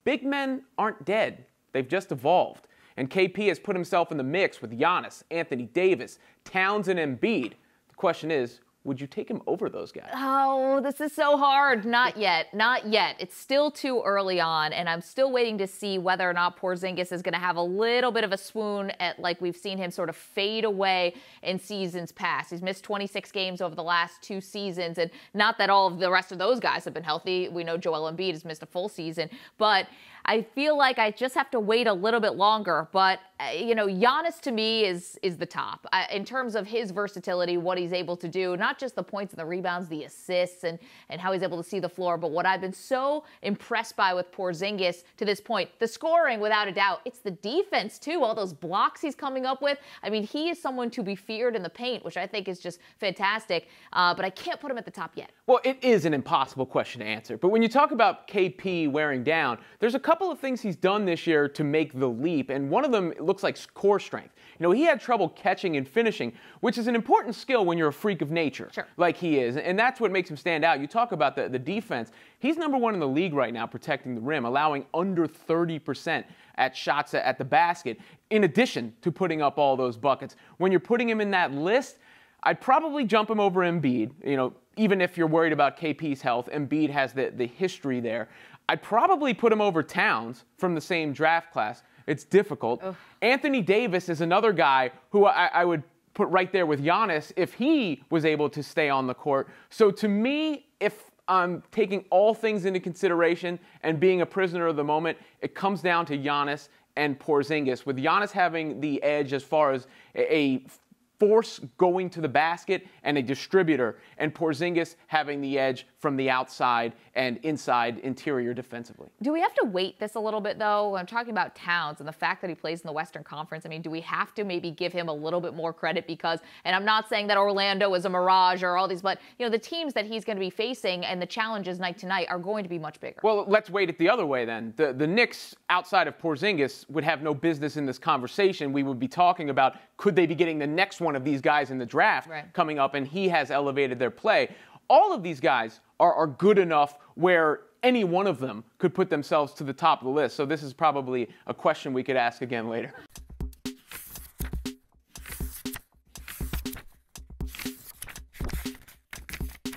big men aren't dead. They've just evolved. And KP has put himself in the mix with Giannis, Anthony Davis, Towns, and Embiid. The question is, would you take him over those guys? Oh, this is so hard. Not yet. Not yet. It's still too early on, and I'm still waiting to see whether or not Porzingis is going to have a little bit of a swoon at, like we've seen him sort of fade away in seasons past. He's missed 26 games over the last 2 seasons, and not that all of the rest of those guys have been healthy. We know Joel Embiid has missed a full season, but I feel like I just have to wait a little bit longer. But, you know, Giannis to me is the top in terms of his versatility, what he's able to do, not just the points and the rebounds, the assists, and how he's able to see the floor. But what I've been so impressed by with Porzingis to this point, the scoring, without a doubt, it's the defense, too. All those blocks he's coming up with. I mean, he is someone to be feared in the paint, which I think is just fantastic. But I can't put him at the top yet. Well, it is an impossible question to answer. But when you talk about KP wearing down, there's a couple of things he's done this year to make the leap. And one of them looks like core strength. You know, he had trouble catching and finishing, which is an important skill when you're a freak of nature, sure, like he is. And that's what makes him stand out. You talk about the defense. He's number 1 in the league right now protecting the rim, allowing under 30% at shots at the basket, in addition to putting up all those buckets. When you're putting him in that list, I'd probably jump him over Embiid. You know, even if you're worried about KP's health, Embiid has the history there. I'd probably put him over Towns from the same draft class. It's difficult. Ugh. Anthony Davis is another guy who I would put right there with Giannis if he was able to stay on the court. So to me, if I'm taking all things into consideration and being a prisoner of the moment, it comes down to Giannis and Porzingis, with Giannis having the edge as far as a force going to the basket and a distributor, and Porzingis having the edge from the outside and inside interior defensively. Do we have to weight this a little bit, though? I'm talking about Towns and the fact that he plays in the Western Conference. I mean, do we have to maybe give him a little bit more credit because, and I'm not saying that Orlando is a mirage or all these, but, you know, the teams that he's going to be facing and the challenges night to night are going to be much bigger. Well, let's weight it the other way then. The Knicks, outside of Porzingis, would have no business in this conversation. We would be talking about, could they be getting the next one of these guys in the draft coming up, and he has elevated their play. All of these guys are good enough where any one of them could put themselves to the top of the list. So this is probably a question we could ask again later.